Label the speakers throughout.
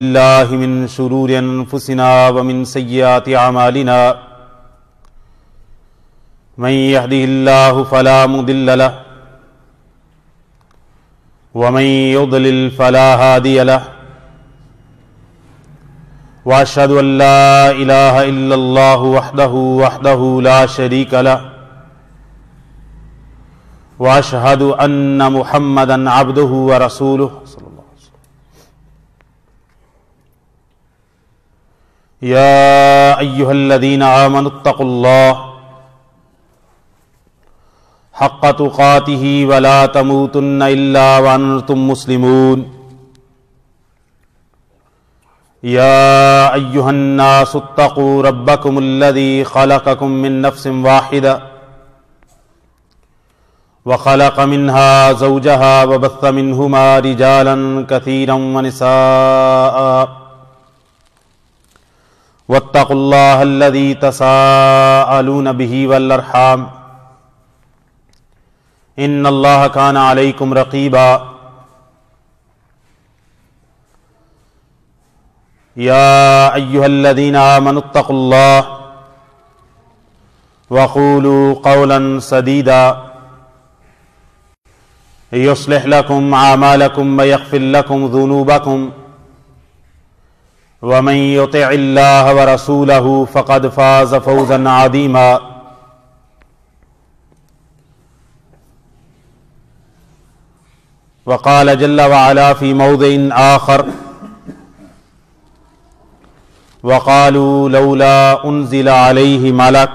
Speaker 1: الله من شرور أنفسنا ومن سيئات أعمالنا من يهده الله فلا مضل له ومن يضلل فلا هادي له وأشهد أن لا إله إلا الله وحده لا شريك له وأشهد أن محمدا عبده ورسوله صلى الله عليه وسلم. يا أيها الذين آمنوا اتقوا الله حق تقاته ولا تموتن إلا وأنتم مسلمون. يا أيها الناس اتقوا ربكم الذي خلقكم من نفس واحدة وخلق منها زوجها وبث منهما رجالا كثيرا ونساء واتقوا الله الذي تساءلون به والأرحام إن الله كان عليكم رقيبا. يا أيها الذين آمنوا اتقوا الله وقولوا قولا سديدا يصلح لكم أعمالكم ويغفر لكم ذنوبكم ومن يطع الله ورسوله فقد فاز فوزا عظيما. وقال جل وعلا في موضع آخر وقالوا لولا أنزل عليه ملك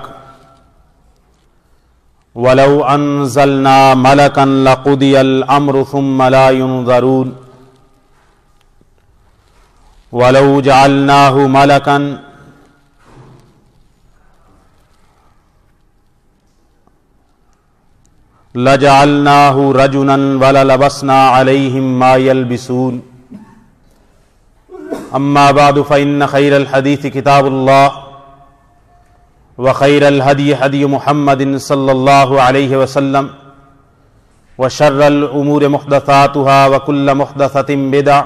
Speaker 1: ولو أنزلنا ملكا لقضي الأمر ثم لا ينظرون ولو جعلناه ملكا لجعلناه رجلا وللبسنا عليهم ما يلبسون. أما بعد فإن خير الحديث كتاب الله وخير الهدي هدي محمد صلى الله عليه وسلم وشر الأمور محدثاتها وكل محدثة بدعة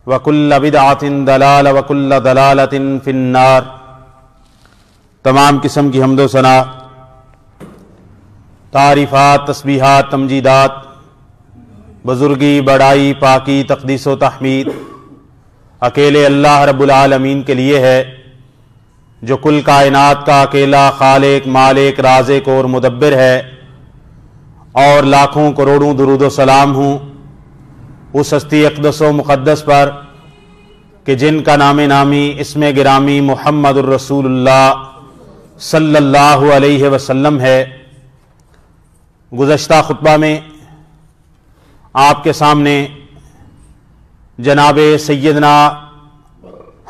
Speaker 1: وكل بدعة ضلالة وكل ضلالة في النار. تمام قسم کی حمد و ثنا، تعریفات، تسبیحات، تمجیدات، بزرگی، بڑائی، پاکی، تقدیس و تحمید اکیلے اللہ رب العالمین کے لیے ہے جو کل کائنات کا اکیلا خالق، مالک، رازق اور مدبر ہے، اور لاکھوں کروڑوں درود و سلام ہوں اس ہستی اقدس و مقدس پر کہ جن کا نام نامی، اسم گرامی محمد الرسول اللہ صلی اللہ علیہ وسلم ہے. گزشتہ خطبہ میں آپ کے سامنے جناب سیدنا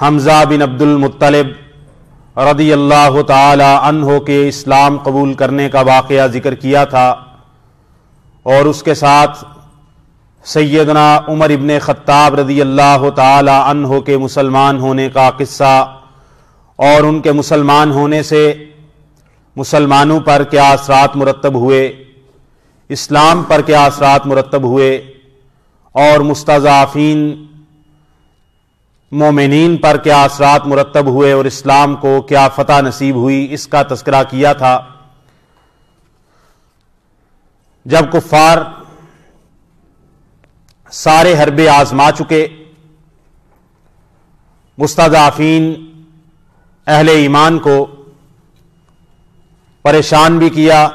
Speaker 1: حمزہ بن عبد المطلب رضی اللہ تعالی عنہ کے اسلام قبول کرنے کا واقعہ ذکر کیا تھا، اور اس کے ساتھ سیدنا عمر ابن خطاب رضی اللہ تعالی عنہ کے مسلمان ہونے کا قصہ، اور ان کے مسلمان ہونے سے مسلمانوں پر کیا اثرات مرتب ہوئے، اسلام پر کیا اثرات مرتب ہوئے، اور مستضعفین مومنین پر کیا اثرات مرتب ہوئے، اور اسلام کو کیا فتح نصیب ہوئی، اس کا تذکرہ کیا تھا. جب کفار سارے حربے آزما چکے، مستضعفین اہل ایمان کو پریشان بھی کیا،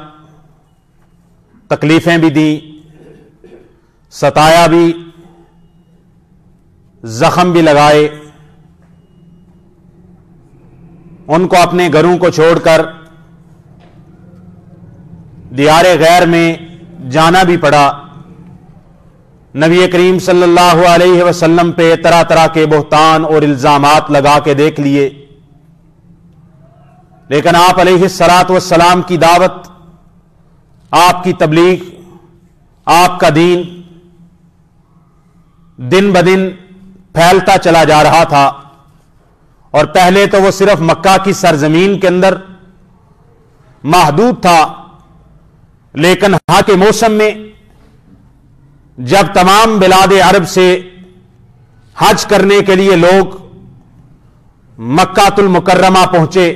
Speaker 1: تکلیفیں بھی دیں، ستایا بھی، زخم بھی لگائے، ان کو اپنے گھروں کو چھوڑ کر دیار غیر میں جانا بھی پڑا. نبی کریم صلی اللہ علیہ وسلم پہ طرح طرح کے بہتان اور الزامات لگا کے دیکھ لیے، لیکن آپ علیہ الصلاۃ والسلام کی دعوت، آپ کی تبلیغ، آپ کا دین دن بدن پھیلتا چلا جا رہا تھا. اور پہلے تو وہ صرف مکہ کی سرزمین کے اندر محدود تھا، لیکن ہاں کے موسم میں جب تمام بلاد عرب سے حج کرنے کے لیے لوگ مکہ المکرمہ پہنچے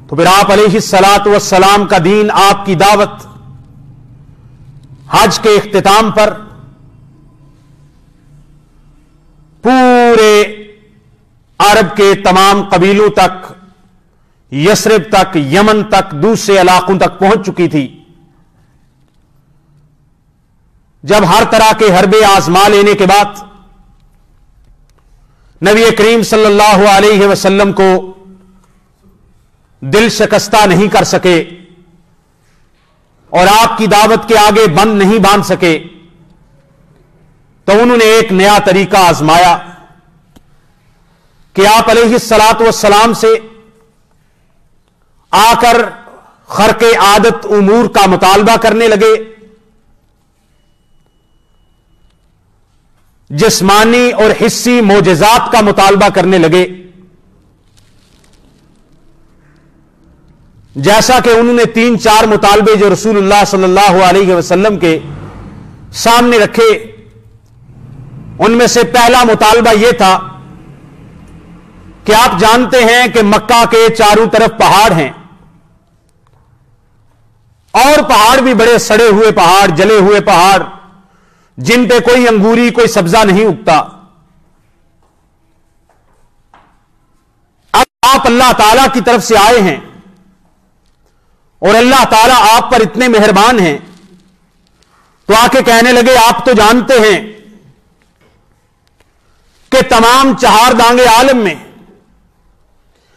Speaker 1: تو پھر آپ علیہ الصلاۃ والسلام کا دین، آپ کی دعوت حج کے اختتام پر پورے عرب کے تمام قبیلوں تک، یثرب تک، یمن تک، دوسرے علاقوں تک پہنچ چکی تھی۔ جب ہر طرح کے حربے آزما لینے کے بعد نبی کریم صلی اللہ علیہ وسلم کو دل شکستہ نہیں کر سکے اور آپ کی دعوت کے آگے بند نہیں باندھ سکے، تو انہوں نے ایک نیا طریقہ آزمایا کہ آپ علیہ الصلاۃ والسلام سے آ کر خرق عادت امور کا مطالبہ کرنے لگے، جسمانی اور حسی معجزات کا مطالبہ کرنے لگے، جیسا کہ انہوں نے 3-4 مطالبے جو رسول اللہ صلی اللہ علیہ وسلم کے سامنے رکھے، ان میں سے پہلا مطالبہ یہ تھا کہ آپ جانتے ہیں کہ مکہ کے چاروں طرف پہاڑ ہیں، اور پہاڑ بھی بڑے سڑے ہوئے پہاڑ، جلے ہوئے پہاڑ، جن پہ کوئی انگوری، کوئی سبزہ نہیں اگتا۔ اب آپ اللہ تعالی کی طرف سے آئے ہیں اور اللہ تعالیٰ آپ پر اتنے مہربان ہیں، تو آ کے کہنے لگے آپ تو جانتے ہیں کہ تمام چہار دانگے عالم میں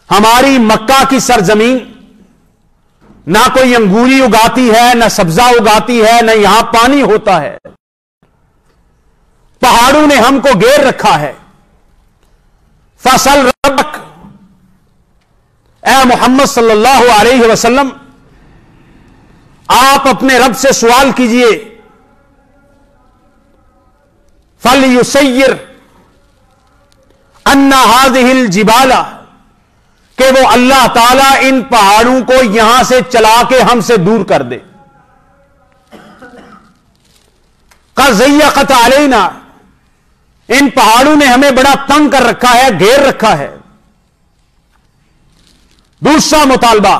Speaker 1: ہماری مکہ کی سرزمین نہ کوئی انگوری اگاتی ہے، نہ سبزہ اگاتی ہے، نہ یہاں پانی ہوتا ہے، پہاڑوں نے ہم کو گھیر رکھا ہے۔ فصل ربک، اے محمد صلی اللہ علیہ وسلم آپ اپنے رب سے سوال کیجئے، فَلْيُسَيِّرْ أَنَّ هَذِهِ الْجِبَالَ، کہ وہ اللہ تعالیٰ ان پہاڑوں کو یہاں سے چلا کے ہم سے دور کر دے۔ قَدْ ضَيَّقَتْ عَلَيْنَا، ان پہاڑوں نے ہمیں بڑا تنگ کر رکھا ہے، گھیر رکھا ہے۔ دوسرا مطالبہ،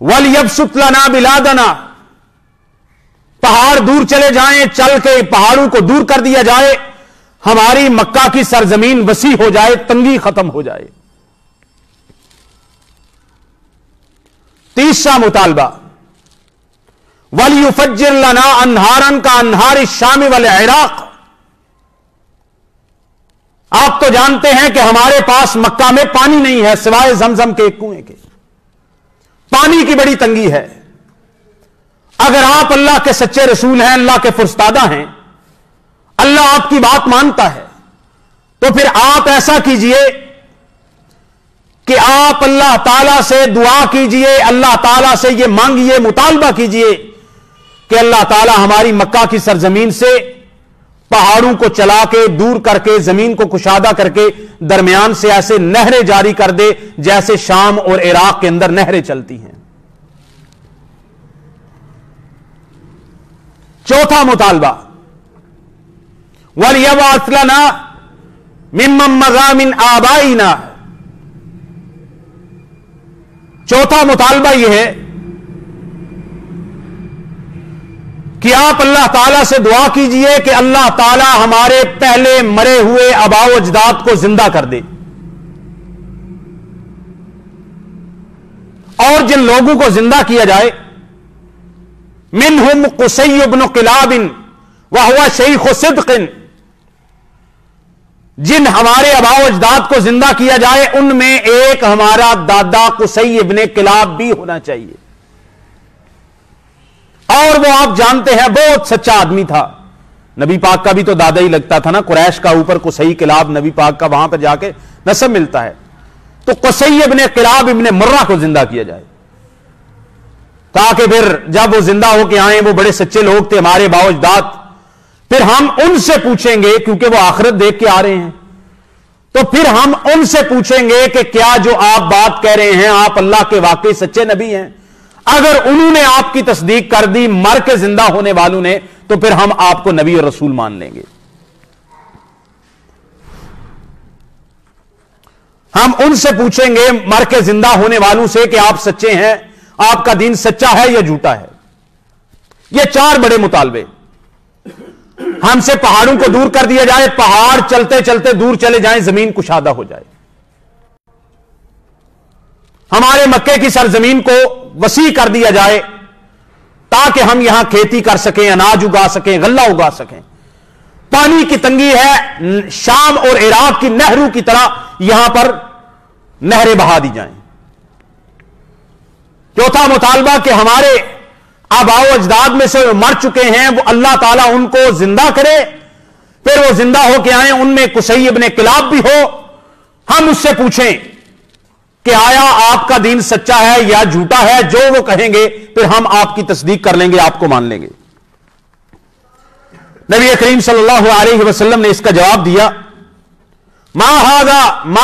Speaker 1: وَلْيَبْسُطْ لَنَا بِلَادَنَا، پہاڑ دور چلے جائیں، چل کے پہاڑوں کو دور کر دیا جائے، ہماری مکہ کی سرزمین وسیع ہو جائے، تنگی ختم ہو جائے۔ تیسرا مطالبہ، وَلْيُفَجِّرْ لَنَا أَنْهَارًا كَأَنْهَارِ الشَّامِ وَالْعِرَاقِ، آپ تو جانتے ہیں کہ ہمارے پاس مکہ میں پانی نہیں ہے سوائے زمزم کے ایک کنویں کے، پانی کی بڑی تنگی ہے۔ اگر آپ اللہ کے سچے رسول ہیں، اللہ کے فرستادہ ہیں، اللہ آپ کی بات مانتا ہے، تو پھر آپ ایسا کیجئے کہ آپ اللہ تعالی سے دعا کیجئے، اللہ تعالی سے یہ مانگیے، مطالبہ کیجئے کہ اللہ تعالی ہماری مکہ کی سرزمین سے پہاڑوں کو چلا کے دور کر کے زمین کو کشادہ کر کے درمیان سے ایسے نہریں جاری کر دے جیسے شام اور عراق کے اندر نہریں چلتی ہیں۔ چوتھا مطالبہ، وَلْيَبْعَثْ لَنَا مِمَّن مَضَىٰ مِنْ آبَائِنَا، چوتھا مطالبہ یہ ہے کہ آپ اللہ تعالیٰ سے دعا کیجئے کہ اللہ تعالیٰ ہمارے پہلے مرے ہوئے آباء و اجداد کو زندہ کر دے، اور جن لوگوں کو زندہ کیا جائے، منہم قصی بن کلاب وہو شیخ صدق، جن ہمارے آباء و اجداد کو زندہ کیا جائے ان میں ایک ہمارا دادا قصی ابن کلاب بھی ہونا چاہیے، اور وہ آپ جانتے ہیں بہت سچا آدمی تھا، نبی پاک کا بھی تو دادا ہی لگتا تھا نا، قریش کا اوپر قصی کلاب نبی پاک کا وہاں پہ جا کے نسب ملتا ہے، تو قصی ابن کلاب ابن مرہ کو زندہ کیا جائے تاکہ پھر جب وہ زندہ ہو کے آئیں، وہ بڑے سچے لوگ تھے ہمارے باء و اجداد، پھر ہم ان سے پوچھیں گے کیونکہ وہ آخرت دیکھ کے آ رہے ہیں، تو پھر ہم ان سے پوچھیں گے کہ کیا جو آپ بات کہہ رہے ہیں آپ اللہ کے واقعی سچے نبی ہیں؟ اگر انہوں نے آپ کی تصدیق کر دی مر کے زندہ ہونے والوں نے، تو پھر ہم آپ کو نبی اور رسول مان لیں گے۔ ہم ان سے پوچھیں گے مر کے زندہ ہونے والوں سے کہ آپ سچے ہیں، آپ کا دین سچا ہے یا جھوٹا ہے۔ یہ 4 بڑے مطالبے۔ ہم سے پہاڑوں کو دور کر دیا جائے، پہاڑ چلتے چلتے دور چلے جائیں، زمین کشادہ ہو جائے، ہمارے مکے کی سرزمین کو وسیع کر دیا جائے تاکہ ہم یہاں کھیتی کر سکیں، اناج اگا سکیں، غلہ اگا سکیں۔ پانی کی تنگی ہے، شام اور عراق کی نہروں کی طرح یہاں پر نہریں بہا دی جائیں۔ چوتھا مطالبہ کہ ہمارے آباء و اجداد میں سے مر چکے ہیں، وہ اللہ تعالیٰ ان کو زندہ کرے، پھر وہ زندہ ہو کے آئیں، ان میں قصی ابن کلاب بھی ہو، ہم اس سے پوچھیں کہ آیا آپ کا دین سچا ہے یا جھوٹا ہے، جو وہ کہیں گے پھر ہم آپ کی تصدیق کر لیں گے، آپ کو مان لیں گے۔ نبی کریم صلی اللہ علیہ وسلم نے اس کا جواب دیا، ما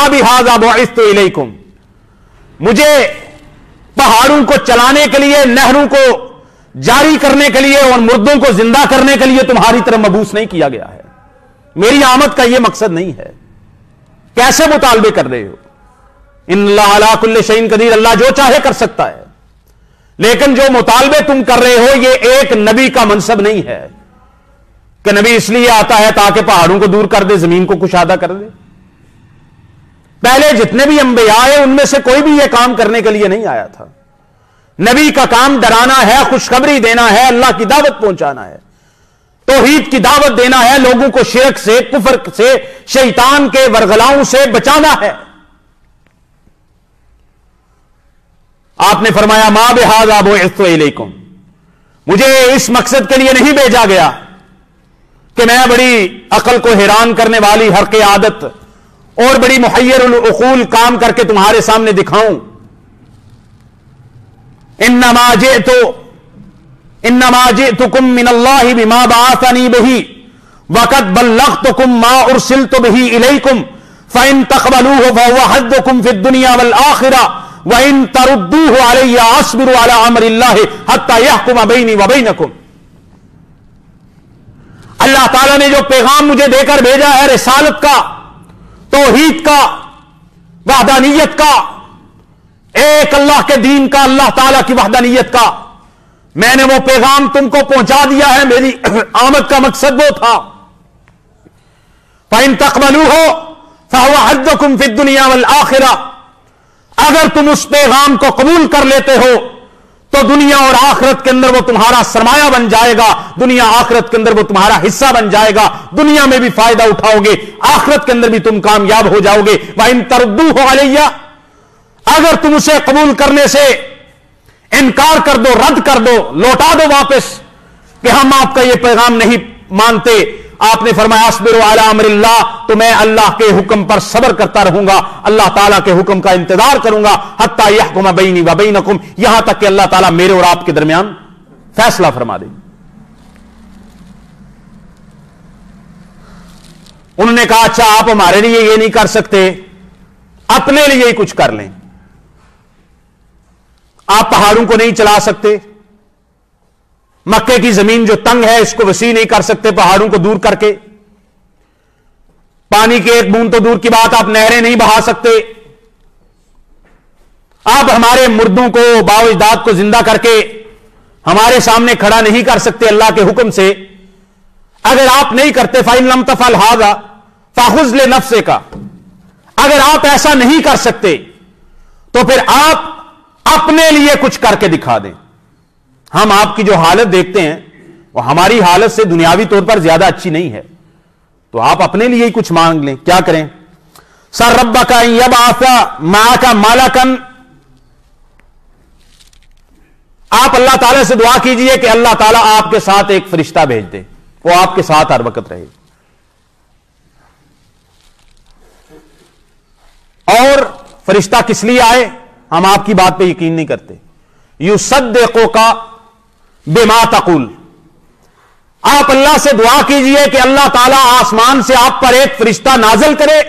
Speaker 1: بہذا بعثت الیکم، مجھے پہاڑوں کو چلانے کے لیے، نہروں کو جاری کرنے کے لیے اور مردوں کو زندہ کرنے کے لیے تمہاری طرف مبعوث نہیں کیا گیا ہے، میری آمد کا یہ مقصد نہیں ہے۔ کیسے مطالبے کر رہے ہو؟ ان اللہ علی کل شیء قدیر، اللہ جو چاہے کر سکتا ہے، لیکن جو مطالبے تم کر رہے ہو یہ ایک نبی کا منصب نہیں ہے کہ نبی اس لیے آتا ہے تاکہ پہاڑوں کو دور کر دے، زمین کو کشادہ کر دے۔ پہلے جتنے بھی انبیاء ہیں ان میں سے کوئی بھی یہ کام کرنے کے لیے نہیں آیا تھا۔ نبی کا کام ڈرانا ہے، خوشخبری دینا ہے، اللہ کی دعوت پہنچانا ہے، توحید کی دعوت دینا ہے، لوگوں کو شرک سے، کفر سے، شیطان کے ورغلاؤں سے بچانا ہے۔ آپ نے فرمایا ما بہذا بعثت الیکم، مجھے اس مقصد کے لیے نہیں بھیجا گیا کہ میں بڑی عقل کو حیران کرنے والی حرق عادت اور بڑی محیر العقول کام کر کے تمہارے سامنے دکھاؤں۔ انما جئتکم من اللہ بما بعثنی بہ وقد بلغتکم ما ارسلت بہ الیکم فإن تقبلوه فهو حظکم فی الدنیا والآخرہ وَإِن تَرُدُّوهُ عَلَيَّ أَصْبِرُ عَلَى أَمْرِ اللَّهِ حَتَّى يَحْكُمَ بَيْنِي وَبَيْنَكُمْ۔ اللہ تعالیٰ نے جو پیغام مجھے دے کر بھیجا ہے، رسالت کا، توحید کا، وحدانیت کا، ایک اللہ کے دین کا، اللہ تعالیٰ کی وحدانیت کا، میں نے وہ پیغام تم کو پہنچا دیا ہے۔ میری آمد کا مقصد وہ تھا۔ فَإِن تَقْبَلُوهُ فَهُوَ حَظُّكُمْ فِي الدُّنْيَا وَالْآخِرَةِ، اگر تم اس پیغام کو قبول کر لیتے ہو تو دنیا اور آخرت کے اندر وہ تمہارا سرمایہ بن جائے گا، دنیا آخرت کے اندر وہ تمہارا حصہ بن جائے گا، دنیا میں بھی فائدہ اٹھاؤ گے، آخرت کے اندر بھی تم کامیاب ہو جاؤ گے۔ وَإِن تَرُدُّوهُ عَلَيَّ، اگر تم اسے قبول کرنے سے انکار کر دو، رد کر دو، لوٹا دو واپس کہ ہم آپ کا یہ پیغام نہیں مانتے، آپ نے فرمایا اصبروا علی امر اللہ، تو میں اللہ کے حکم پر صبر کرتا رہوں گا، اللہ تعالیٰ کے حکم کا انتظار کروں گا، حتی یحکم بینی و بینکم، یہاں تک کہ اللہ تعالیٰ میرے اور آپ کے درمیان فیصلہ فرما دے۔ انہوں نے کہا اچھا آپ ہمارے لیے یہ نہیں کر سکتے، اپنے لیے ہی کچھ کر لیں، آپ پہاڑوں کو نہیں چلا سکتے، مکے کی زمین جو تنگ ہے اس کو وسیع نہیں کر سکتے پہاڑوں کو دور کر کے، پانی کی ایک بوند تو دور کی بات، آپ نہریں نہیں بہا سکتے، آپ ہمارے مردوں کو، باء و اجداد کو زندہ کر کے ہمارے سامنے کھڑا نہیں کر سکتے اللہ کے حکم سے۔ اگر آپ نہیں کرتے فَإِن لَمْ تَفْعَلْ هَذَا فَخُذْ لِنَفْسِكَ، اگر آپ ایسا نہیں کر سکتے تو پھر آپ اپنے لیے کچھ کر کے دکھا دیں۔ ہم آپ کی جو حالت دیکھتے ہیں وہ ہماری حالت سے دنیاوی طور پر زیادہ اچھی نہیں ہے، تو آپ اپنے لیے ہی کچھ مانگ لیں۔ کیا کریں؟ سر ربک ان یبعث معک ملکا، آپ اللہ تعالیٰ سے دعا کیجئے کہ اللہ تعالیٰ آپ کے ساتھ ایک فرشتہ بھیج دے، وہ آپ کے ساتھ ہر وقت رہے۔ اور فرشتہ کس لیے آئے؟ ہم آپ کی بات پہ یقین نہیں کرتے۔ یصدقک بما تقول، آپ اللہ سے دعا کیجئے کہ اللہ تعالیٰ آسمان سے آپ پر ایک فرشتہ نازل کرے،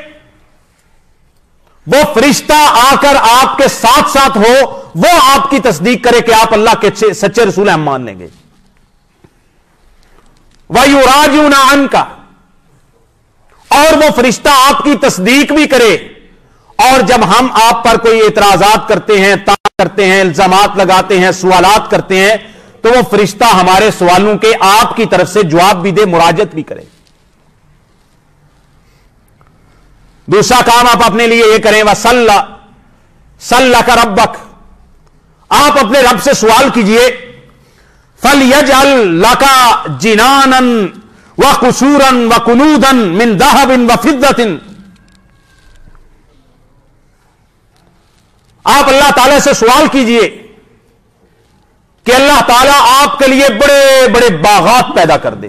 Speaker 1: وہ فرشتہ آ کر آپ کے ساتھ ساتھ ہو، وہ آپ کی تصدیق کرے کہ آپ اللہ کے سچے رسول ہیں، ہم مان لیں گے۔ وَيُرَاجِعُونَ عَنْكَ، اور وہ فرشتہ آپ کی تصدیق بھی کرے اور جب ہم آپ پر کوئی اعتراضات کرتے ہیں، تان کرتے ہیں، الزامات لگاتے ہیں، سوالات کرتے ہیں، تو وہ فرشتہ ہمارے سوالوں کے آپ کی طرف سے جواب بھی دے، مراجعت بھی کرے۔ دوسرا کام آپ اپنے لیے یہ کریں، وَسَلَّكَ رَبَّكَ، آپ اپنے رب سے سوال کیجئے، فَلْيَجْعَلْ لَكَ جِنَانًا وَقُصُورًا وَقُنُودًا مِّن ذَهَبٍ وَفِضَّةٍ۔ آپ اللہ تعالی سے سوال کیجئے کہ اللہ تعالیٰ آپ کے لیے بڑے بڑے باغات پیدا کر دے،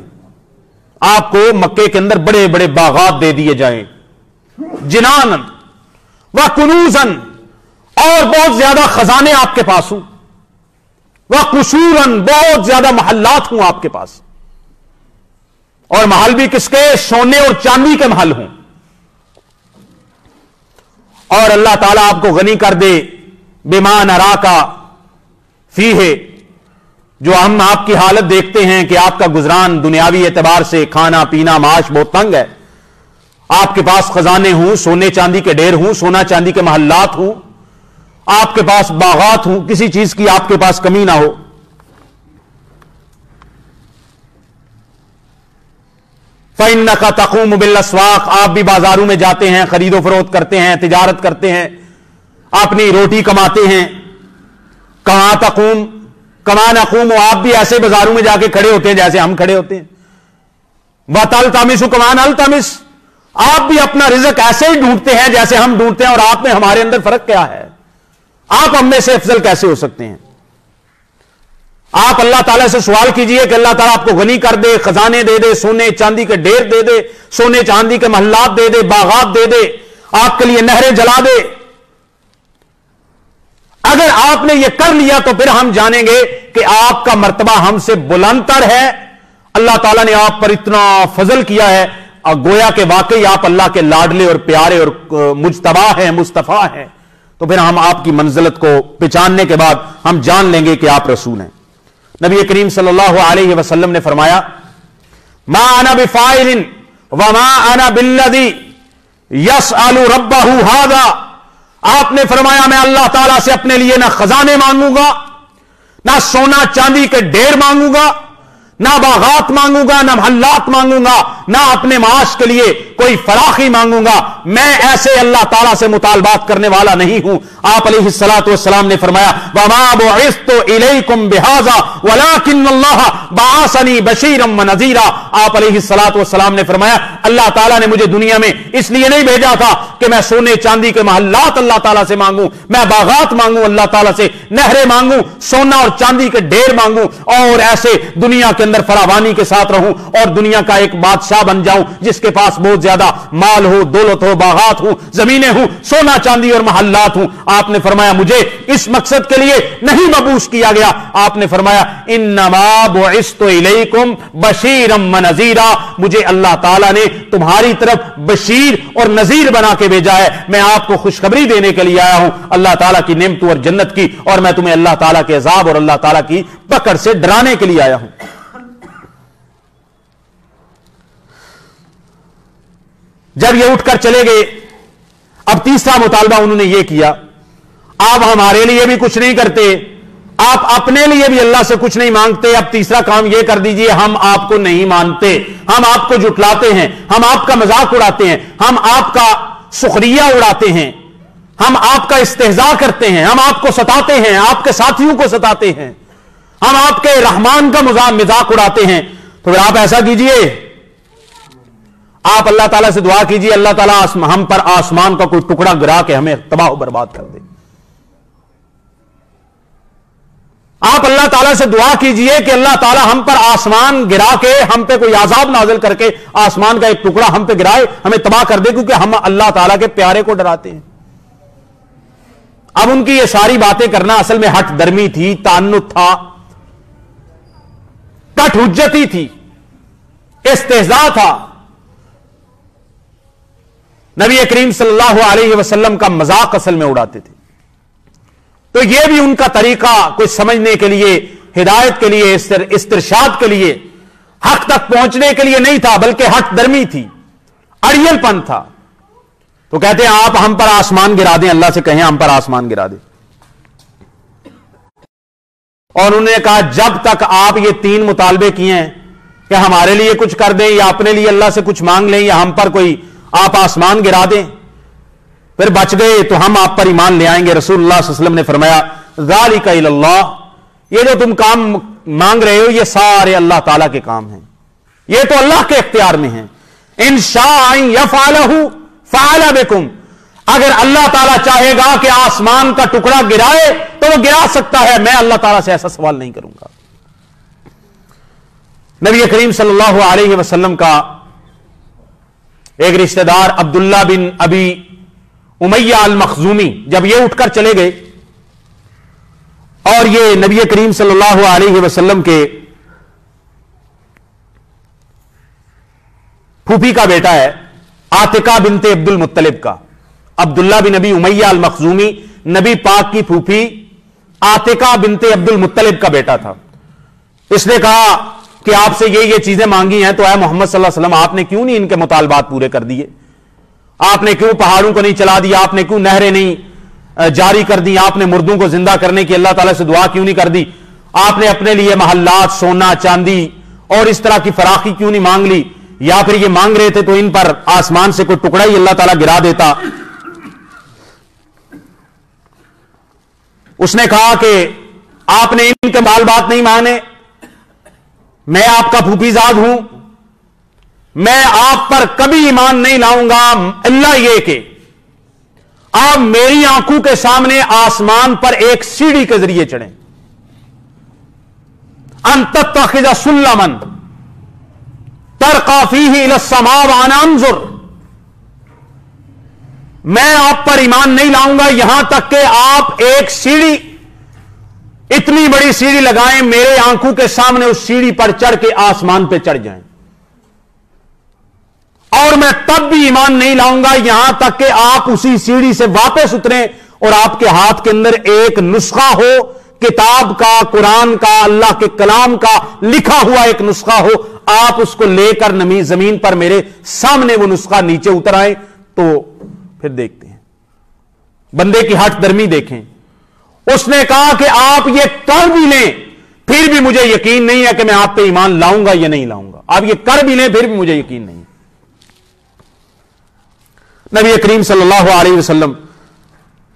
Speaker 1: آپ کو مکے کے اندر بڑے بڑے باغات دے دیے جائیں، جنانن وکنوزن، اور بہت زیادہ خزانے آپ کے پاس ہوں، وقصورن، بہت زیادہ محلات ہوں آپ کے پاس، اور محل بھی کس کے؟ سونے اور چاندی کے محل ہوں، اور اللہ تعالیٰ آپ کو غنی کر دے بما نراکا فیہ، جو ہم آپ کی حالت دیکھتے ہیں کہ آپ کا گزران دنیاوی اعتبار سے کھانا پینا معاش بہت تنگ ہے، آپ کے پاس خزانے ہوں، سونے چاندی کے ڈھیر ہوں، سونا چاندی کے محلات ہوں، آپ کے پاس باغات ہوں، کسی چیز کی آپ کے پاس کمی نہ ہو، فَإِنَّكَ تَقُومُ بِالْأَسْوَاقِ، آپ بھی بازاروں میں جاتے ہیں، خرید و فروخت کرتے ہیں، تجارت کرتے ہیں، اپنی روٹی کماتے ہیں، کہاں تقوم کما نقوم، آپ بھی ایسے بازاروں میں جا کے کھڑے ہوتے ہیں جیسے ہم کھڑے ہوتے ہیں، وَتَلْتَمِسُ كَمَا نَلْتَمِسُ، آپ بھی اپنا رزق ایسے ہی ڈھونڈتے ہیں جیسے ہم ڈھونڈتے ہیں، اور آپ میں ہمارے اندر فرق کیا ہے؟ آپ ہم میں سے افضل کیسے ہو سکتے ہیں؟ آپ اللہ تعالیٰ سے سوال کیجئے کہ اللہ تعالیٰ آپ کو غنی کر دے، خزانے دے دے، سونے چاندی کے ڈھیر دے دے، سونے چاندی کے محلات دے دے، باغات دے دے، آپ کے لیے نہریں جلا دے۔ اگر آپ نے یہ کر لیا تو پھر ہم جانیں گے کہ آپ کا مرتبہ ہم سے بلند تر ہے، اللہ تعالیٰ نے آپ پر اتنا فضل کیا ہے، اور گویا کہ واقعی آپ اللہ کے لاڈلے اور پیارے اور مجتبی ہیں، مصطفیٰ ہیں، تو پھر ہم آپ کی منزلت کو پہچاننے کے بعد ہم جان لیں گے کہ آپ رسول ہیں۔ نبی کریم صلی اللہ علیہ وسلم نے فرمایا، ما انا بفاعل وما انا بالذی یسأل ربہ ھذا، آپ نے فرمایا میں اللہ تعالیٰ سے اپنے لیے نہ خزانے مانگوں گا، نہ سونا چاندی کے ڈھیر مانگوں گا، نہ باغات مانگوں گا، نہ محلات مانگوں گا، نہ اپنے معاش کے لیے کوئی فراخی مانگوں گا، میں ایسے اللہ تعالیٰ سے مطالبات کرنے والا نہیں ہوں۔ آپ علیہ الصلوۃ والسلام نے فرمایا، وَمَا بُعِثْتُ إِلَيْكُمْ بِهَذَا وَلَكِنَّ اللَّهَ بَعَثَنِي بَشِيرًا وَنَذِيرًا، آپ علیہ الصلوۃ والسلام نے فرمایا اللہ تعالیٰ نے مجھے دنیا میں اس لیے نہیں بھیجا تھا کہ میں سونے چاندی کے محلات اللہ تعالیٰ سے مانگوں، میں باغات مانگوں اللہ تعالیٰ سے، نہریں مانگوں، سونا اور چاندی کے ڈھیر مانگوں، اور ایسے دنیا کے اندر فراوانی کے ساتھ رہوں اور دنیا کا ایک بادشاہ بن جاؤں جس کے پاس بہت زیادہ مال ہو، دولت ہو، باغات ہوں، زمینیں ہوں، سونا چاندی اور محلات ہوں۔ آپ نے فرمایا مجھے اس مقصد کے لیے نہیں مبعوث کیا گیا، آپ نے فرمایا انما بعثت الیکم بشیرا ونذیرا، مجھے اللہ تعالیٰ نے تمہاری طرف بشیر اور نذیر بنا کے بھیجا ہے، میں آپ کو خوشخبری دینے کے لیے آیا ہوں اللہ تعالیٰ کی نعمتوں اور جنت کی، اور میں تمہیں اللہ تعالیٰ کے عذاب اور اللہ تعالیٰ کی پکڑ سے ڈرانے کے لیے آیا ہوں۔ جب یہ اٹھ کر چلے گئے، اب تیسرا مطالبہ انہوں نے یہ کیا، آپ ہمارے لیے بھی کچھ نہیں کرتے، آپ اپنے لیے بھی اللہ سے کچھ نہیں مانگتے، اب تیسرا کام یہ کر دیجئے، ہم آپ کو نہیں مانتے، ہم آپ کو جھٹلاتے ہیں، ہم آپ کا مذاق اڑاتے ہیں، ہم آپ کا سخریہ اڑاتے ہیں، ہم آپ کا استہزاء کرتے ہیں، ہم آپ کو ستاتے ہیں، آپ کے ساتھیوں کو ستاتے ہیں، ہم آپ کے رحمان کا مذاق اڑاتے ہیں، تو پھر آپ ایسا کیجئے، آپ اللہ تعالیٰ سے دعا کیجئے اللہ تعالیٰ ہم پر آسمان کا کوئی ٹکڑا گرا کے ہمیں تباہ و برباد کر دے۔ آپ اللہ تعالیٰ سے دعا کیجئے کہ اللہ تعالیٰ ہم پر آسمان گرا کے، ہم پہ کوئی عذاب نازل کر کے آسمان کا ایک ٹکڑا ہم پہ گرائے، ہمیں تباہ کر دے، کیونکہ ہم اللہ تعالیٰ کے پیارے کو ڈراتے ہیں۔ اب ان کی یہ ساری باتیں کرنا اصل میں ہٹ درمی تھی، تعنت تھا، کٹ حجتی تھی، استہزاء تھا، نبی کریم صلی اللہ علیہ وسلم کا مذاق اصل میں اڑاتے تھے۔ تو یہ بھی ان کا طریقہ کوئی سمجھنے کے لیے، ہدایت کے لیے، استرشاد کے لیے، حق تک پہنچنے کے لیے نہیں تھا، بلکہ ہٹ درمی تھی، اڑیل پن تھا۔ تو کہتے ہیں آپ ہم پر آسمان گرا دیں، اللہ سے کہیں ہم پر آسمان گرا دیں. اور انہوں نے کہا جب تک آپ یہ 3 مطالبے کیے ہیں کہ ہمارے لیے کچھ کر دیں یا اپنے لیے اللہ سے کچھ مانگ لیں یا ہم پر کوئی آپ آسمان گرا دیں، پھر بچ گئے تو ہم آپ پر ایمان لے آئیں گے. رسول اللہ صلی اللہ علیہ وسلم نے فرمایا ذالک الی اللہ، یہ جو تم کام مانگ رہے ہو یہ سارے اللہ تعالیٰ کے کام ہیں، یہ تو اللہ کے اختیار میں ہیں. ان شاء ان یفعلہ فعل بکم، اگر اللہ تعالیٰ چاہے گا کہ آسمان کا ٹکڑا گرائے تو وہ گرا سکتا ہے، میں اللہ تعالیٰ سے ایسا سوال نہیں کروں گا. نبی کریم صلی اللہ علیہ وسلم کا ایک رشتہ دار عبداللہ بن ابی امیہ المخزومی جب یہ اٹھ کر چلے گئے، اور یہ نبی کریم صلی اللہ علیہ وسلم کے پھوپھی کا بیٹا ہے، عاتقہ بنت عبد المطلب کا. عبداللہ بن ابی امیہ المخزومی نبی پاک کی پھوپھی عاتقہ بنت عبد المطلب کا بیٹا تھا. اس نے کہا کہ آپ سے یہ چیزیں مانگی ہیں تو اے محمد صلی اللہ علیہ وسلم آپ نے کیوں نہیں ان کے مطالبات پورے کر دیے؟ آپ نے کیوں پہاڑوں کو نہیں چلا دیا؟ آپ نے کیوں نہریں نہیں جاری کر دی؟ آپ نے مردوں کو زندہ کرنے کی اللہ تعالیٰ سے دعا کیوں نہیں کر دی؟ آپ نے اپنے لیے محلات، سونا چاندی اور اس طرح کی فراخی کیوں نہیں مانگ لی؟ یا پھر یہ مانگ رہے تھے تو ان پر آسمان سے کوئی ٹکڑا ہی اللہ تعالیٰ گرا دیتا. اس نے کہا کہ آپ نے ان کے مطالبات نہیں مانے، میں آپ کا پھوپھی زاد ہوں، میں آپ پر کبھی ایمان نہیں لاؤں گا اللہ یہ کہ آپ میری آنکھوں کے سامنے آسمان پر ایک سیڑھی کے ذریعے چڑھیں. ان تتخذ سلما ترقى فيه الى السماء وانا انظر، میں آپ پر ایمان نہیں لاؤں گا یہاں تک کہ آپ ایک سیڑھی، اتنی بڑی سیڑھی لگائیں، میرے آنکھوں کے سامنے اس سیڑھی پر چڑھ کے آسمان پہ چڑھ جائیں. اور میں تب بھی ایمان نہیں لاؤں گا یہاں تک کہ آپ اسی سیڑھی سے واپس اتریں اور آپ کے ہاتھ کے اندر ایک نسخہ ہو، کتاب کا، قرآن کا، اللہ کے کلام کا لکھا ہوا ایک نسخہ ہو، آپ اس کو لے کر زمین پر میرے سامنے وہ نسخہ نیچے اتر آئے تو پھر دیکھتے ہیں. بندے کی ہٹ درمی دیکھیں. اس نے کہا کہ آپ یہ کر بھی لیں پھر بھی مجھے یقین نہیں ہے کہ میں آپ پہ ایمان لاؤں گا یا نہیں لاؤں گا. آپ یہ کر بھی لیں پھر بھی مجھے یقین نہیں. نبی کریم صلی اللہ علیہ وسلم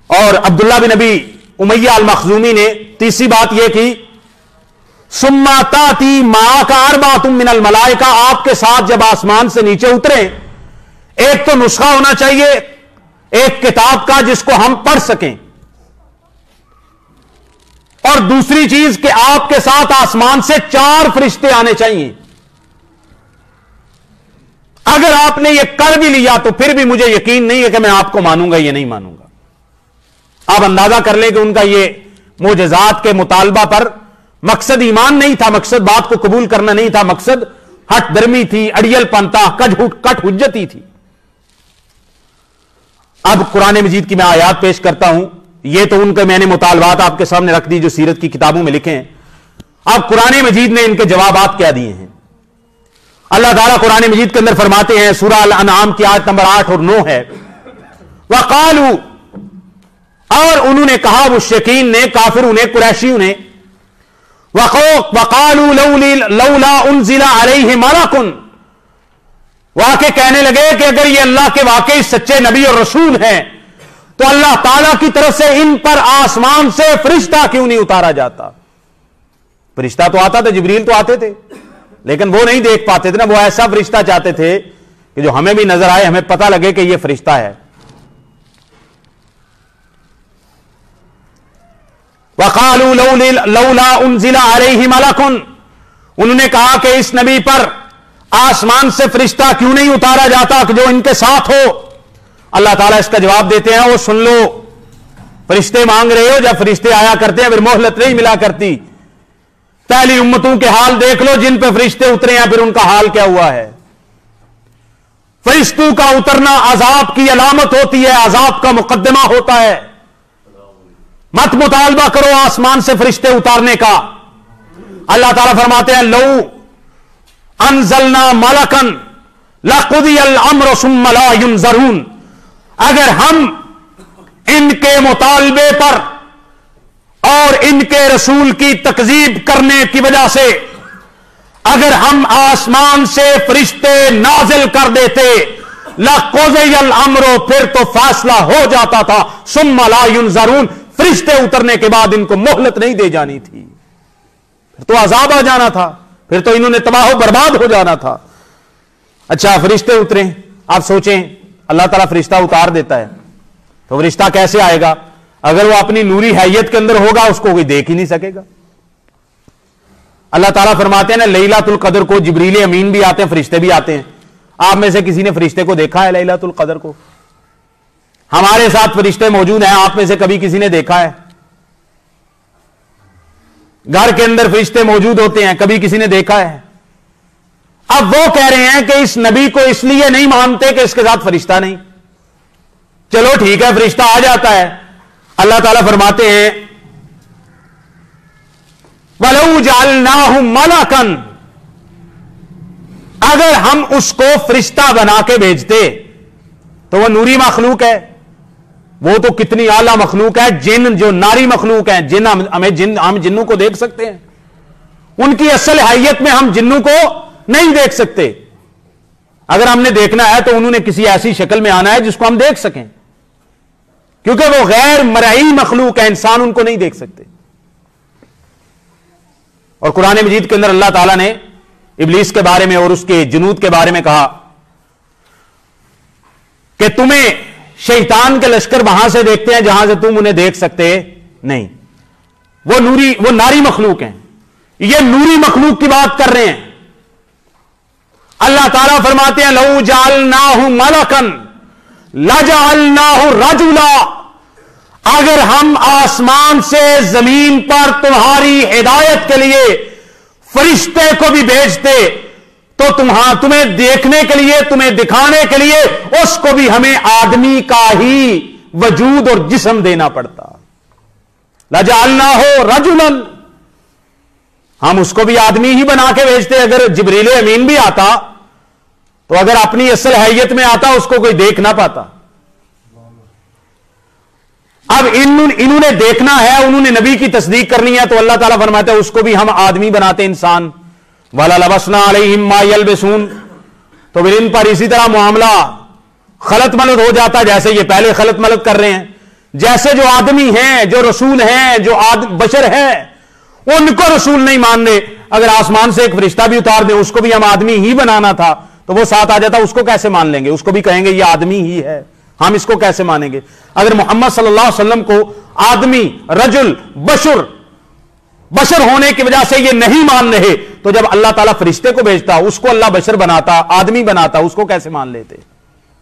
Speaker 1: اور عبداللہ بن ابی امیہ المخزومی نے تیسری بات یہ کی، ثم تاتی معک اربعۃ من الملائکہ، آپ کے ساتھ جب آسمان سے نیچے اترے ایک تو نسخہ ہونا چاہیے ایک کتاب کا جس کو ہم پڑھ سکیں، اور دوسری چیز کہ آپ کے ساتھ آسمان سے 4 فرشتے آنے چاہیے. اگر آپ نے یہ کر بھی لیا تو پھر بھی مجھے یقین نہیں ہے کہ میں آپ کو مانوں گا یا نہیں مانوں گا. آپ اندازہ کر لیں کہ ان کا یہ معجزات کے مطالبہ پر مقصد ایمان نہیں تھا، مقصد بات کو قبول کرنا نہیں تھا، مقصد ہٹ درمی تھی، اڑیل پنتا، کٹ حجتی تھی. اب قرآن مجید کی میں آیات پیش کرتا ہوں. یہ تو ان کے میں نے مطالبات آپ کے سامنے رکھ دی جو سیرت کی کتابوں میں لکھے ہیں. اب قرآن مجید نے ان کے جوابات کیا دیے ہیں. اللہ تعالیٰ قرآن مجید کے اندر فرماتے ہیں، سورہ الانعام کی آیت نمبر 8 اور 9 ہے، وقالوا، اور انہوں نے کہا مشرکین نے، کافروں نے، قریشیوں نے، وقالوا لولا انزل علیہ ملک، واقع کہنے لگے کہ اگر یہ اللہ کے واقعی سچے نبی اور رسول ہیں تو اللہ تعالیٰ کی طرف سے ان پر آسمان سے فرشتہ کیوں نہیں اتارا جاتا؟ فرشتہ تو آتا تھا، جبریل تو آتے تھے، لیکن وہ نہیں دیکھ پاتے تھے نا. وہ ایسا فرشتہ چاہتے تھے کہ جو ہمیں بھی نظر آئے، ہمیں پتہ لگے کہ یہ فرشتہ ہے. وقالوا لولا انزل علیہ ملک، انہوں نے کہا کہ اس نبی پر آسمان سے فرشتہ کیوں نہیں اتارا جاتا کہ جو ان کے ساتھ ہو. اللہ تعالیٰ اس کا جواب دیتے ہیں، وہ سن لو، فرشتے مانگ رہے ہو، جب فرشتے آیا کرتے ہیں پھر مہلت نہیں ملا کرتی. پہلی امتوں کے حال دیکھ لو جن پہ فرشتے اترے ہیں، پھر ان کا حال کیا ہوا ہے. فرشتوں کا اترنا عذاب کی علامت ہوتی ہے، عذاب کا مقدمہ ہوتا ہے. مت مطالبہ کرو آسمان سے فرشتے اتارنے کا. اللہ تعالیٰ فرماتے ہیں، لو انزلنا ملکا لقضی الامر ثم لا ينظرون، اگر ہم ان کے مطالبے پر اور ان کے رسول کی تکذیب کرنے کی وجہ سے اگر ہم آسمان سے فرشتے نازل کر دیتے لَقُضِيَ الْأَمْرُ، پھر تو فیصلہ ہو جاتا تھا، ثُمَّ لَا يُنظَرُونَ، فرشتے اترنے کے بعد ان کو مہلت نہیں دی جانی تھی، پھر تو عذاب آ جانا تھا، پھر تو انہوں نے تباہ و برباد ہو جانا تھا۔ اچھا فرشتے اتریں، آپ سوچیں اللہ تعالیٰ فرشتہ اتار دیتا ہے تو فرشتہ کیسے آئے گا؟ اگر وہ اپنی نوری حیت کے اندر ہوگا اس کو کوئی دیکھ ہی نہیں سکے گا۔ اللہ تعالیٰ فرماتے ہیں نا لیلۃ القدر کو جبریل امین بھی آتے ہیں، فرشتے بھی آتے ہیں۔ آپ میں سے کسی نے فرشتے کو دیکھا ہے لیلۃ القدر کو؟ ہمارے ساتھ فرشتے موجود ہیں، آپ میں سے کبھی کسی نے دیکھا ہے؟ گھر کے اندر فرشتے موجود ہوتے ہیں، کبھی کسی نے دیکھا ہے؟ اب وہ کہہ رہے ہیں کہ اس نبی کو اس لیے نہیں مانتے کہ اس کے ساتھ فرشتہ نہیں۔ چلو ٹھیک ہے فرشتہ آ جاتا ہے، اللہ تعالیٰ فرماتے ہیں وَلَوْ جَعَلْنَاهُ مَلَكًا، اگر ہم اس کو فرشتہ بنا کے بھیجتے تو وہ نوری مخلوق ہے، وہ تو کتنی اعلیٰ مخلوق ہے، جن جو ناری مخلوق ہیں، جن ہم جنوں کو دیکھ سکتے ہیں، ان کی اصل حیت میں ہم جنوں کو نہیں دیکھ سکتے۔ اگر ہم نے دیکھنا ہے تو انہوں نے کسی ایسی شکل میں آنا ہے جس کو ہم دیکھ سکیں، کیونکہ وہ غیر مرئی مخلوق ہے، انسان ان کو نہیں دیکھ سکتے۔ اور قرآن مجید کے اندر اللہ تعالیٰ نے ابلیس کے بارے میں اور اس کے جنود کے بارے میں کہا کہ تمہیں شیطان کے لشکر وہاں سے دیکھتے ہیں جہاں سے تم انہیں دیکھ سکتے نہیں، وہ ناری مخلوق ہیں، یہ نوری مخلوق کی بات کر رہے ہیں۔ اللہ تعالیٰ فرماتے ہیں لَوْ جَعَلْنَاهُ مَلَكًا لَجَعَلْنَاهُ رَجُلًا، اگر ہم آسمان سے زمین پر تمہاری ہدایت کے لیے فرشتے کو بھی بھیجتے تو تمہیں دیکھنے کے لیے، تمہیں دکھانے کے لیے اس کو بھی ہمیں آدمی کا ہی وجود اور جسم دینا پڑتا۔ لَجَعَلْنَاهُ رَجُلًا، ہم اس کو بھی آدمی ہی بنا کے بھیجتے۔ اگر جبریل امین بھی آتا تو اگر اپنی اصل حیت میں آتا اس کو کوئی دیکھ نہ پاتا۔ اب انہوں نے دیکھنا ہے، انہوں نے نبی کی تصدیق کرنی ہے، تو اللہ تعالیٰ فرماتا ہے اس کو بھی ہم آدمی بناتے، انسان۔ وَلَا لَبَسْنَا عَلَيْهِمْ مَا يَلْبِسُونَ، تو پھر ان پر اسی طرح معاملہ خلط ملط ہو جاتا جیسے یہ پہلے خلط ملط کر رہے ہیں۔ جیسے جو آدمی ہیں، جو رسول ہیں، جو بشر ہیں، ان کو رسول نہیں ماننے، اگر آسمان سے ایک فرشتہ بھی اتار دیں اس کو بھی ہم آدمی ہی بنانا تھا تو وہ ساتھ آ جاتا، اس کو کیسے مان لیں گے؟ اس کو بھی کہیں گے یہ آدمی ہی ہے، ہم اس کو کیسے مانیں گے؟ اگر محمد صلی اللہ علیہ وسلم کو آدمی، رجل، بشر ہونے کی وجہ سے یہ نہیں مان رہے تو جب اللہ تعالیٰ فرشتے کو بھیجتا، اس کو اللہ بشر بناتا، آدمی بناتا، اس کو کیسے مان لیتے؟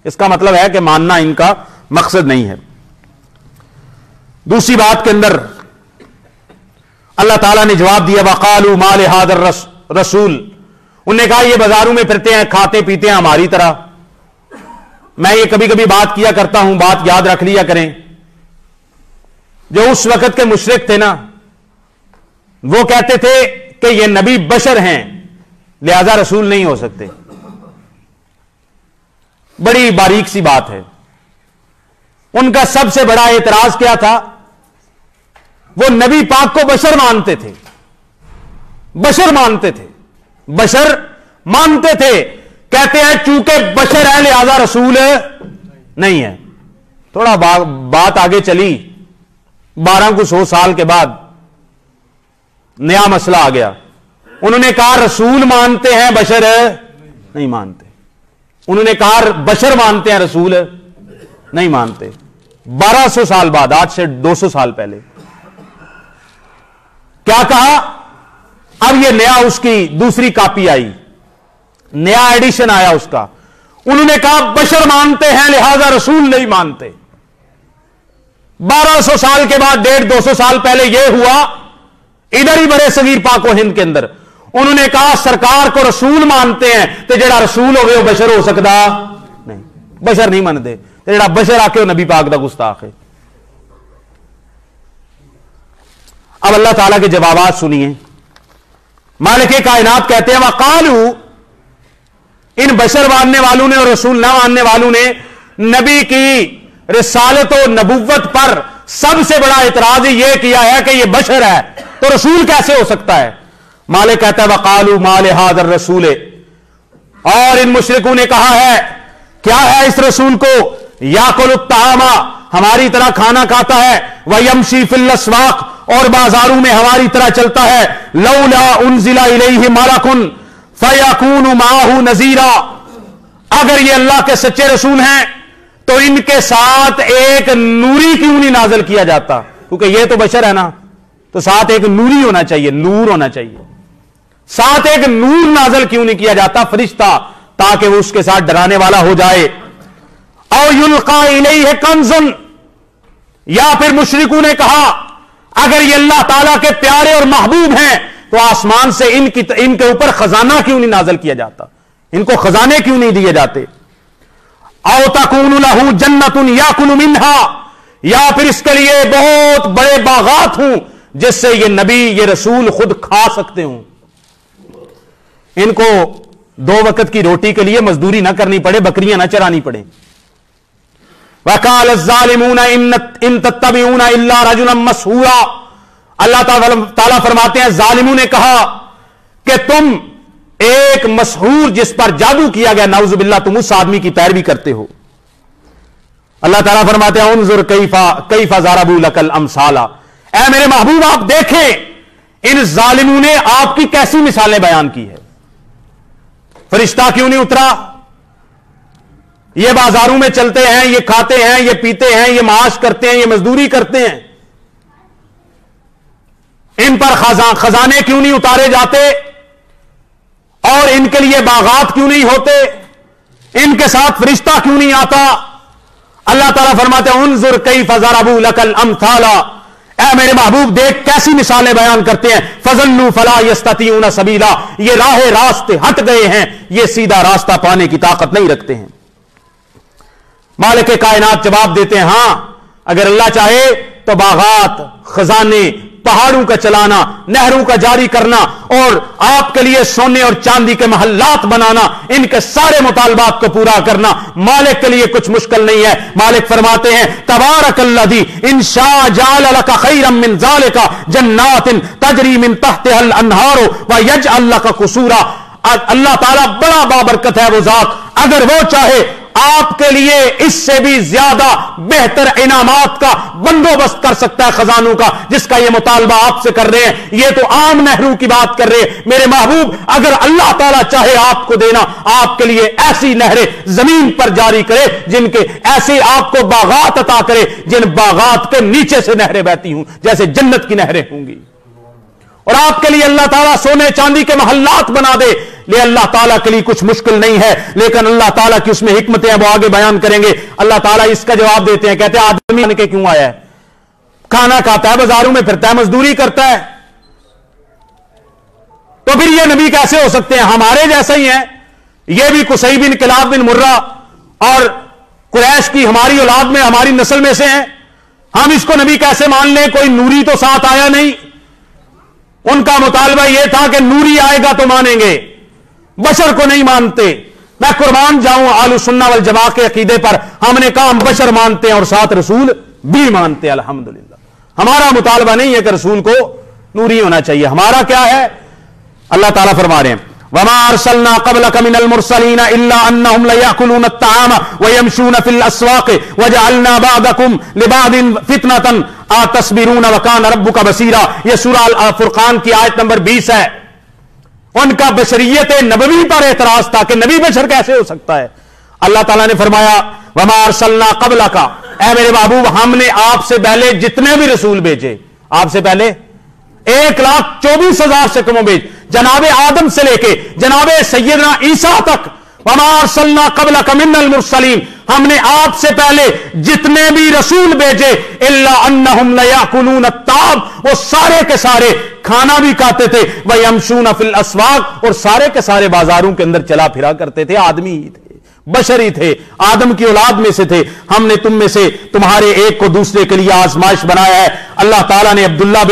Speaker 1: اس کا مطلب ہے کہ ماننا ان کا مقصد نہیں ہے۔ دوسری بات کے اندر اللہ تعالیٰ نے جواب دیا وَقَالُوا مَا لِهَذَا الرَّسُولِ، انہوں نے کہا یہ بازاروں میں پھرتے ہیں، کھاتے پیتے ہیں ہماری طرح۔ میں یہ کبھی کبھی بات کیا کرتا ہوں، بات یاد رکھ لیا کریں، جو اس وقت کے مشرک تھے نا، وہ کہتے تھے کہ یہ نبی بشر ہیں لہذا رسول نہیں ہو سکتے۔ بڑی باریک سی بات ہے۔ ان کا سب سے بڑا اعتراض کیا تھا؟ وہ نبی پاک کو بشر مانتے تھے، بشر مانتے تھے، بشر مانتے تھے، کہتے ہیں چونکہ بشر ہے لہذا رسول نہیں ہے۔ تھوڑا بات آگے چلی، 1200 سال کے بعد نیا مسئلہ آ گیا۔ انہوں نے کہا رسول مانتے ہیں، بشر نہیں مانتے۔ انہوں نے کہا بشر مانتے ہیں، رسول نہیں مانتے۔ 1200 سال بعد، آج سے 200 سال پہلے کیا کہا؟ اب یہ نیا اس کی دوسری کاپی آئی، نیا ایڈیشن آیا اس کا۔ انہوں نے کہا بشر مانتے ہیں لہذا رسول نہیں مانتے۔ 1200 سال کے بعد 150-200 سال پہلے یہ ہوا ادھر ہی برے صغیر پاک و ہند کے اندر۔ انہوں نے کہا سرکار کو رسول مانتے ہیں تو جڑا رسول ہوگئے وہ بشر ہو سکتا نہیں، بشر نہیں مانتے، جڑا بشر آ کے وہ نبی پاک دا گستاخ ہے۔ اب اللہ تعالیٰ کے جوابات سنیے۔ مالک کائنات کہتے ہیں وَقَالُوا، ان بشر ماننے والوں نے اور رسول نہ ماننے والوں نے نبی کی رسالت و نبوت پر سب سے بڑا اعتراض یہ کیا ہے کہ یہ بشر ہے تو رسول کیسے ہو سکتا ہے؟ مالک کہتا ہے وقالوا ما لهذا الرسول، اور ان مشرکوں نے کہا ہے کیا ہے اس رسول کو، یاکل الطعام، ہماری طرح کھانا کھاتا ہے، ویمشی فی الاسواق، اور بازاروں میں ہماری طرح چلتا ہے، لولا انزل الیہ ملک فیکون معہ نذیرا، اگر یہ اللہ کے سچے رسول ہیں تو ان کے ساتھ ایک نوری کیوں نہیں نازل کیا جاتا؟ کیونکہ یہ تو بشر ہے نا، تو ساتھ ایک نوری ہونا چاہیے، نور ہونا چاہیے، ساتھ ایک نور نازل کیوں نہیں کیا جاتا فرشتہ، تاکہ وہ اس کے ساتھ ڈرانے والا ہو جائے۔ او یلقا الیہ کنز، یا پھر مشرکوں نے کہا اگر یہ اللہ تعالیٰ کے پیارے اور محبوب ہیں تو آسمان سے ان کے اوپر خزانہ کیوں نہیں نازل کیا جاتا، ان کو خزانے کیوں نہیں دیے جاتے؟ او تکون لہ جنت یاکل منہا، یا پھر اس کے لیے بہت بڑے باغات ہوں جس سے یہ نبی یہ رسول خود کھا سکتے ہوں، ان کو 2 وقت کی روٹی کے لیے مزدوری نہ کرنی پڑے، بکریاں نہ چرانی پڑے۔ وقال الظالمون ان تتبعون الا رجلا مسحورا، اللہ تعالیٰ فرماتے ہیں ظالموں نے کہا کہ تم ایک مسحور جس پر جادو کیا گیا، نعوذ باللہ، تم اس آدمی کی پیروی کرتے ہو۔ اللہ تعالیٰ فرماتے ہیں انظر کیف ضربوا لک الامثال، اے میرے محبوب آپ دیکھیں ان ظالموں نے آپ کی کیسی مثالیں بیان کی ہے۔ فرشتہ کیوں نہیں اترا؟ یہ بازاروں میں چلتے ہیں، یہ کھاتے ہیں، یہ پیتے ہیں، یہ معاش کرتے ہیں، یہ مزدوری کرتے ہیں، ان پر خزانے کیوں نہیں اتارے جاتے اور ان کے لیے باغات کیوں نہیں ہوتے، ان کے ساتھ فرشتہ کیوں نہیں آتا؟ اللہ تعالیٰ فرماتے ہیں انظر کیف ضربوا لک الامثال، اے میرے محبوب دیکھ کیسی مثالیں بیان کرتے ہیں۔ فضلوا فلا یستطیعون سبیلا، یہ راہ راستے ہٹ گئے ہیں، یہ سیدھا راستہ پانے کی طاقت نہیں رکھتے ہیں۔ مالک کائنات جواب دیتے ہیں ہاں اگر اللہ چاہے تو باغات، خزانے، پہاڑوں کا چلانا، نہروں کا جاری کرنا اور آپ کے لیے سونے اور چاندی کے محلات بنانا، ان کے سارے مطالبات کو پورا کرنا مالک کے لیے کچھ مشکل نہیں ہے۔ مالک فرماتے ہیں تبارک الذی ان شاء جعل لک خیرا من ذلک جنات تجری من تحتها الانہار ویجعل لک قصورا، اللہ تعالیٰ بڑا بابرکت ہے وہ ذات، اگر وہ چاہے آپ کے لیے اس سے بھی زیادہ بہتر انعامات کا بندوبست کر سکتا ہے، خزانوں کا، جس کا یہ مطالبہ آپ سے کر رہے ہیں۔ یہ تو عام نہروں کی بات کر رہے ہیں میرے محبوب، اگر اللہ تعالیٰ چاہے آپ کو دینا، آپ کے لیے ایسی نہریں زمین پر جاری کرے جن کے ایسے آپ کو باغات عطا کرے جن باغات کے نیچے سے نہریں بہتی ہوں جیسے جنت کی نہریں ہوں گی، اور آپ کے لیے اللہ تعالیٰ سونے چاندی کے محلات بنا دے، یہ اللہ تعالیٰ کے لیے کچھ مشکل نہیں ہے، لیکن اللہ تعالیٰ کی اس میں حکمتیں ہیں وہ آگے بیان کریں گے۔ اللہ تعالیٰ اس کا جواب دیتے ہیں، کہتے ہیں آدمی بن کے کیوں آیا ہے، کھانا کھاتا ہے، بازاروں میں پھرتا ہے، مزدوری کرتا ہے، تو پھر یہ نبی کیسے ہو سکتے ہیں؟ ہمارے جیسے ہی ہیں، یہ بھی قصی بن کلاب بن مرہ اور قریش کی ہماری اولاد میں ہماری نسل میں سے ہیں، ہم اس کو نبی کیسے مان لیں؟ کوئی نوری تو ساتھ آیا نہیں، ان کا مطالبہ یہ تھا کہ نوری آئے گا تو مانیں گے، بشر کو نہیں مانتے۔ میں قربان جاؤں اہل سنہ والجماع کے عقیدے پر، ہم نے کہا ہم بشر مانتے ہیں اور ساتھ رسول بھی مانتے ہیں الحمدللہ۔ ہمارا مطالبہ نہیں ہے کہ رسول کو نوری ہونا چاہیے، ہمارا کیا ہے؟ اللہ تعالیٰ فرما رہے ہیں وما ارسلنا قبلك من المرسلين الا انهم ليأكلون الطعام ويمشون في الاسواق وجعلنا بعضكم لبعض فتنة اتصبرون وكان ربك بصيرا، یہ سورہ فرقان کی آیت نمبر 20 ہے۔ ان کا بشریت نبوی پر اعتراض تھا کہ نبی بشر کیسے ہو سکتا ہے۔ اللہ تعالیٰ نے فرمایا وما ارسلنا قبلك، اے میرے محبوب ہم نے آپ سے پہلے جتنے بھی رسول بھیجے، آپ سے پہلے 1,24,000 سے کم و بیش، جناب آدم سے لے کے جناب سیدنا عیسیٰ تک، وما ارسلنا قبلک من المرسلین، ہم نے آپ سے پہلے جتنے بھی رسول بھیجے الا انہم لیاکلون الطعام، وہ سارے کے سارے کھانا بھی کھاتے تھے، ویمشون فی الاسواق، اور سارے کے سارے بازاروں کے اندر چلا پھرا کرتے تھے، آدمی ہی تھے، بشری تھے، آدم کی اولاد میں سے تھے۔ ہم نے تم میں سے تمہارے ایک کو دوسرے کے لیے آزمائش بنایا ہے۔ اللہ تعالیٰ نے عبداللہ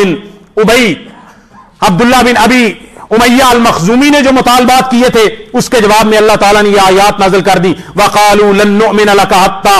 Speaker 1: بن ابی امیہ المخزومی نے جو مطالبات کیے تھے اس کے جواب میں اللہ تعالیٰ نے یہ آیات نازل کر دی وَقَالُوا لَن نُؤْمِنَ لَكَ حَتَّى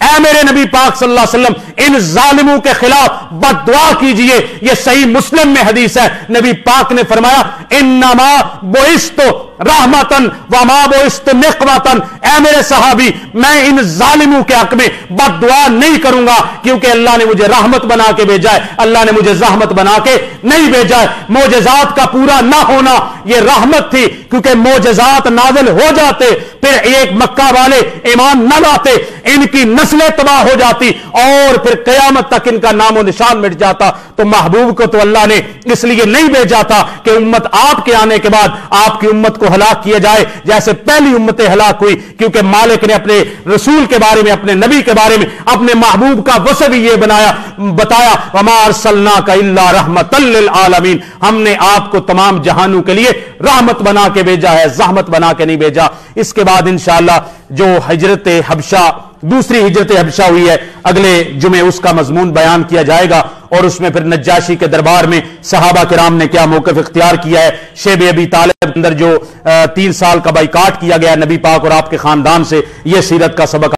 Speaker 1: اے میرے نبی پاک صلی اللہ علیہ وسلم ان ظالموں کے خلاف بد دعا کیجئے. یہ صحیح مسلم میں حدیث ہے. نبی پاک نے فرمایا انما بعثت رحمتن وما بعثت نقمتن. اے میرے صحابی میں ان ظالموں کے حق میں بد دعا نہیں کروں گا کیونکہ اللہ نے مجھے رحمت بنا کے بھیجا ہے, اللہ نے مجھے زحمت بنا کے نہیں بھیجا ہے. معجزات کا پورا نہ ہونا یہ رحمت تھی کیونکہ معجزات نازل ہو جاتے پھر ایک مکہ والے ایمان نہ لاتے, ان کی نسلیں تباہ ہو جاتی اور پھر قیامت تک ان کا نام و نشان مٹ جاتا. تو محبوب کو تو اللہ نے اس لیے نہیں بھیجا تھا کہ امت آپ کے آنے کے بعد آپ کی امت کو ہلاک کیا جائے جیسے پہلی امتیں ہلاک ہوئی, کیونکہ مالک نے اپنے رسول کے بارے میں, اپنے نبی کے بارے میں, اپنے محبوب کا وصف ہی یہ بتایا وما ارسلناک الا رحمۃ للعالمین. ہم نے آپ کو تمام جہانوں کے لیے رحمت بنا کے بھیجا ہے, زحمت بنا کے نہیں بھیجا. اس کے بعد انشاءاللہ جو ہجرت حبشہ, دوسری ہجرت حبشہ ہوئی ہے, اگلے جمعے اس کا مضمون بیان کیا جائے گا اور اس میں پھر نجاشی کے دربار میں صحابہ کرام نے کیا موقف اختیار کیا ہے. شیب ابی طالب کے اندر جو 3 سال کا بائیکاٹ کیا گیا نبی پاک اور آپ کے خاندان سے, یہ سیرت کا سبق